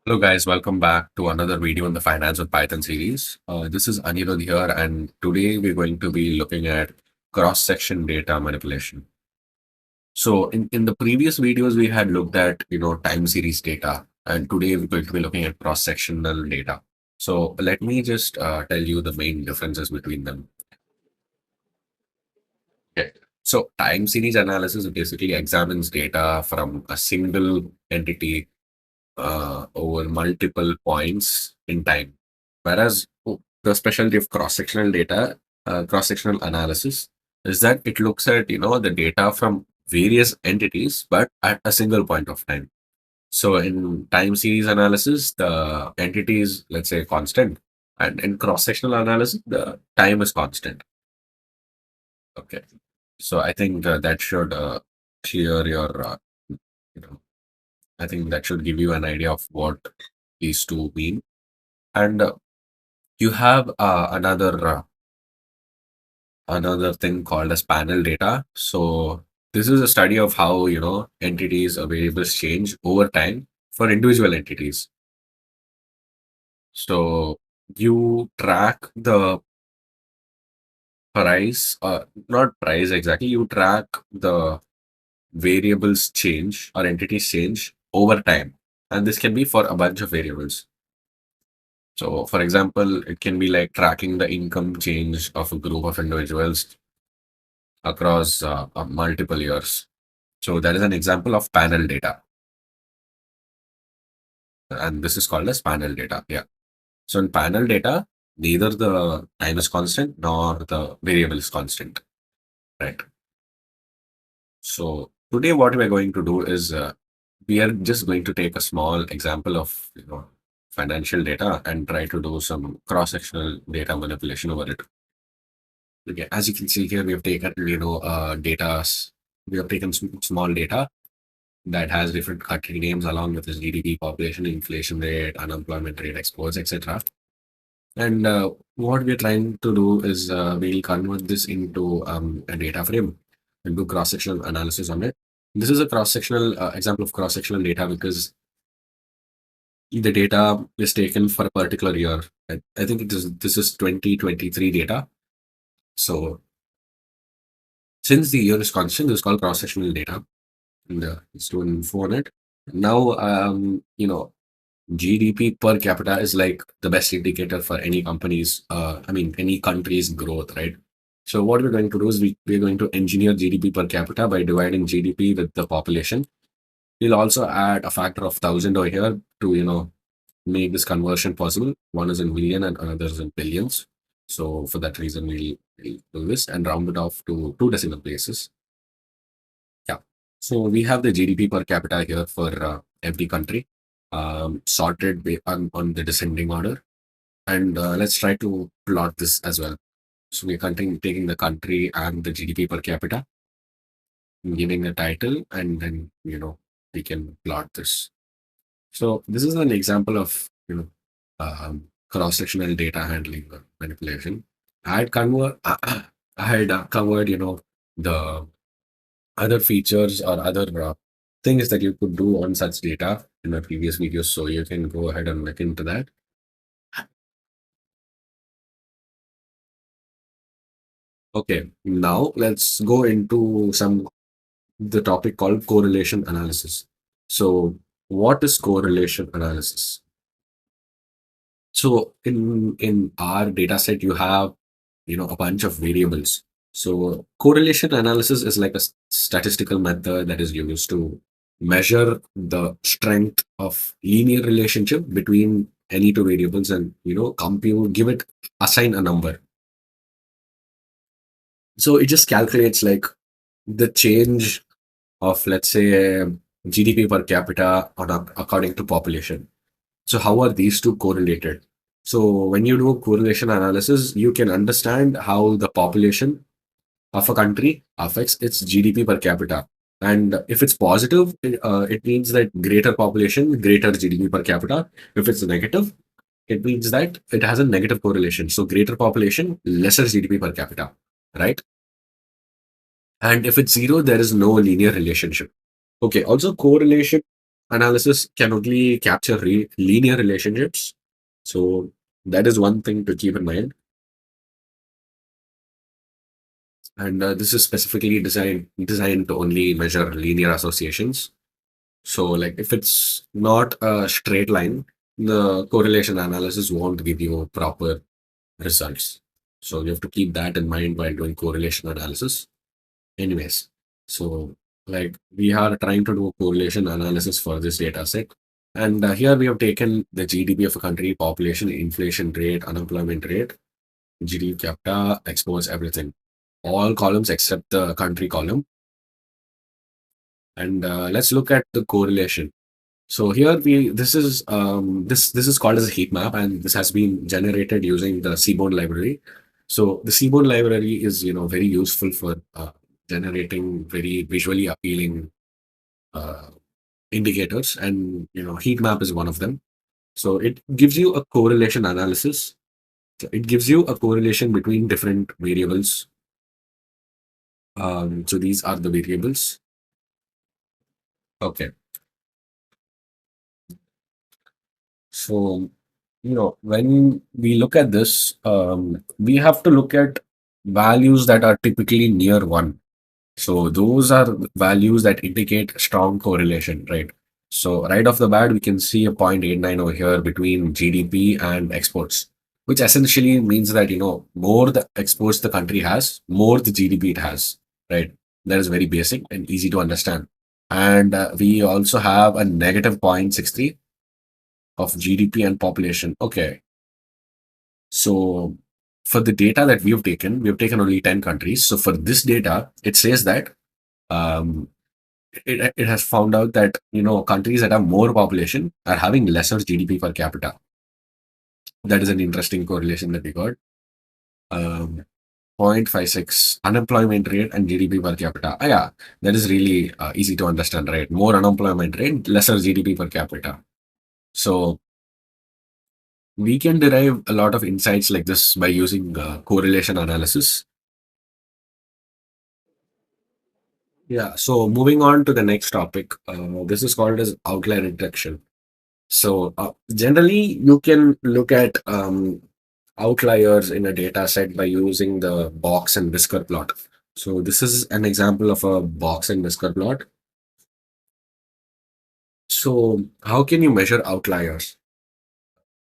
Hello guys, welcome back to another video in the Finance with Python series. This is Anirudh here, and today we're going to be looking at cross-section data manipulation. So in the previous videos, we had looked at, time series data, and today we're going to be looking at cross-sectional data. So let me just tell you the main differences between them. Okay. So time series analysis basically examines data from a single entity over multiple points in time. Whereas the specialty of cross-sectional data, cross-sectional analysis, is that it looks at the data from various entities, but at a single point of time. So in time series analysis, the entity is, let's say, constant, and in cross-sectional analysis, the time is constant. Okay, so I think that should clear your, you know, I think that should give you an idea of what these two mean. And you have another thing called as panel data. So this is a study of how entities or variables change over time for individual entities. So you track the price, not price exactly. You track the variables change or entities change over time, and this can be for a bunch of variables. So, for example, it can be like tracking the income change of a group of individuals across multiple years. So, that is an example of panel data, and this is called as panel data. Yeah. So, in panel data, neither the time is constant nor the variable is constant, right? So, today, what we are going to do is we are just going to take a small example of financial data and try to do some cross-sectional data manipulation over it. Okay, as you can see here, we have taken, we have taken small data that has different country names along with its GDP, population, inflation rate, unemployment rate, exports, etc. And what we're trying to do is we'll convert this into a data frame and do cross-sectional analysis on it. This is a cross-sectional example of cross-sectional data because the data is taken for a particular year. I think this is 2023 data. So since the year is constant, this is called cross-sectional data, and it's doing info on it. Now, GDP per capita is like the best indicator for any company's, any country's growth, right? So what we're going to do is we're going to engineer GDP per capita by dividing GDP with the population. We'll also add a factor of 1,000 over here to, make this conversion possible. One is in million and another is in billions. So for that reason, we'll do this and round it off to two decimal places. Yeah. So we have the GDP per capita here for every country, sorted on the descending order. And let's try to plot this as well. So we're taking the country and the GDP per capita, giving a title, and then, we can plot this. So this is an example of, cross-sectional data handling or manipulation. I had covered, the other features or other things that you could do on such data in my previous videos. So you can go ahead and look into that. Okay, now let's go into the topic called correlation analysis. So what is correlation analysis? So in our data set, you have a bunch of variables. So correlation analysis is like a statistical method that is used to measure the strength of linear relationship between any two variables and compute, assign a number. So it just calculates like the change of, let's say, GDP per capita according to population. So how are these two correlated? So when you do correlation analysis, you can understand how the population of a country affects its GDP per capita. And if it's positive, it means that greater population, greater GDP per capita. If it's negative, it means that it has a negative correlation. So greater population, lesser GDP per capita, right? And if it's zero, there is no linear relationship. Okay, also correlation. analysis can only capture linear relationships. So that is one thing to keep in mind. And this is specifically designed to only measure linear associations. So, like if it's not a straight line, the correlation analysis won't give you proper results. So you have to keep that in mind while doing correlation analysis. Anyways, so like we are trying to do correlation analysis for this data set. And here we have taken the GDP of a country, population, inflation rate, unemployment rate, GDP capita, exports, everything. All columns except the country column. And let's look at the correlation. So here this is called as a heat map, and this has been generated using the Seaborn library. So the Seaborn library is very useful for generating very visually appealing uh, indicators, and heat map is one of them. So it gives you a correlation analysis. So it gives you a correlation between different variables. So these are the variables. Okay. So, when we look at this, we have to look at values that are typically near one. So, those are values that indicate strong correlation, right? So, right off the bat, we can see a 0.89 over here between GDP and exports, which essentially means that, more the exports the country has, more the GDP it has, right? That is very basic and easy to understand. And we also have a negative 0.63 of GDP and population. Okay. So for the data that we have taken only 10 countries. So for this data, it says that um, it has found out that, countries that have more population are having lesser GDP per capita. That is an interesting correlation that we got. Um, 0.56 unemployment rate and GDP per capita. Yeah, that is really easy to understand, right? More unemployment rate, lesser GDP per capita. So we can derive a lot of insights like this by using correlation analysis. Yeah. So moving on to the next topic, this is called as outlier detection. So generally, you can look at outliers in a data set by using the box and whisker plot. So this is an example of a box and whisker plot. So how can you measure outliers?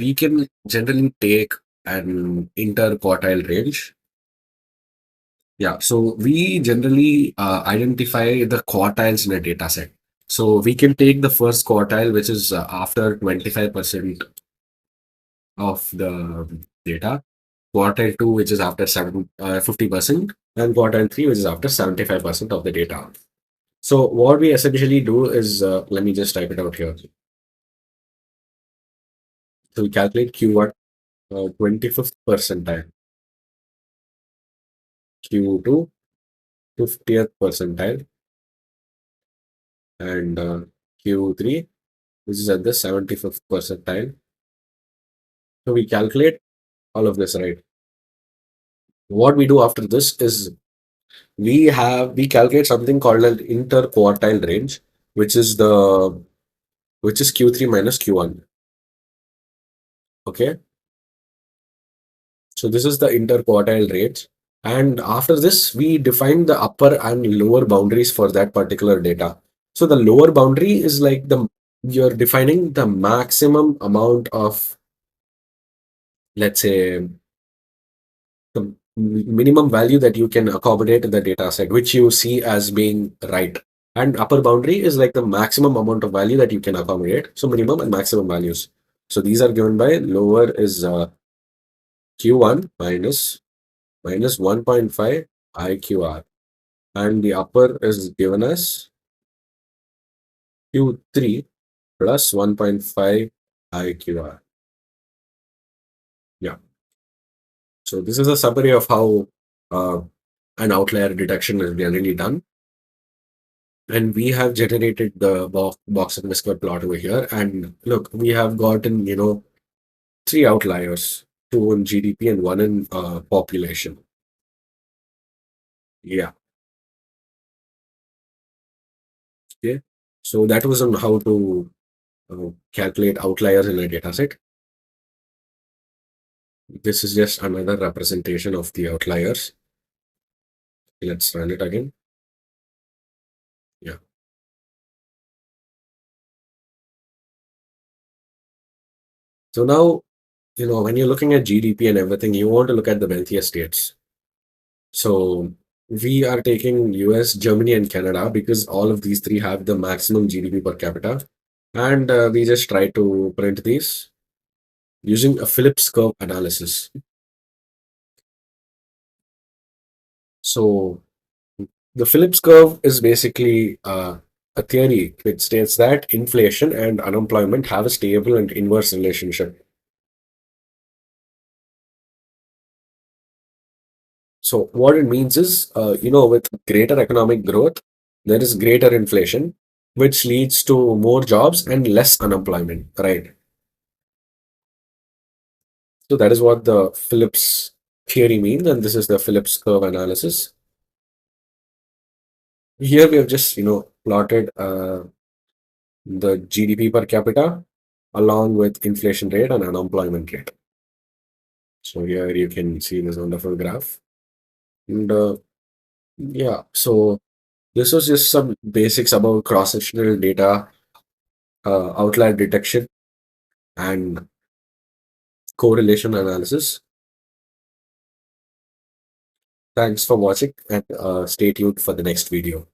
We can generally take an interquartile range. Yeah, so we generally identify the quartiles in a data set. So we can take the first quartile, which is after 25% of the data, quartile 2, which is after 50%, and quartile 3, which is after 75% of the data. So what we essentially do is, let me just type it out here. So we calculate Q1, 25th percentile, Q2, 50th percentile, and Q3, which is at the 75th percentile. So we calculate all of this, right? What we do after this is we calculate something called an interquartile range, which is Q3 minus Q1. Okay. So this is the interquartile range. And after this, we define the upper and lower boundaries for that particular data. So the lower boundary is like you're defining the maximum amount of, let's say, the minimum value that you can accommodate in the data set, which you see as being right. And upper boundary is like the maximum amount of value that you can accommodate. So minimum and maximum values. So these are given by lower is Q1 minus 1.5 IQR. And the upper is given as Q3 plus 1.5 IQR. Yeah. So this is a summary of how uh, an outlier detection is generally done. And we have generated the box and whisker plot over here. And look, we have gotten, three outliers, two in GDP and one in population. Yeah. Okay. So that was on how to calculate outliers in a data set. This is just another representation of the outliers. Let's run it again. Yeah. So now, when you're looking at GDP and everything, you want to look at the wealthiest states. So we are taking US, Germany, and Canada because all of these three have the maximum GDP per capita. And we just try to print these using a Phillips curve analysis. So the Phillips curve is basically a theory which states that inflation and unemployment have a stable and inverse relationship. So what it means is, with greater economic growth, there is greater inflation, which leads to more jobs and less unemployment, right? So that is what the Phillips theory means, and this is the Phillips curve analysis. Here we have just, plotted the GDP per capita along with inflation rate and unemployment rate. So here you can see this wonderful graph. And yeah, so this was just some basics about cross-sectional data, outlier detection, and correlation analysis. Thanks for watching and stay tuned for the next video.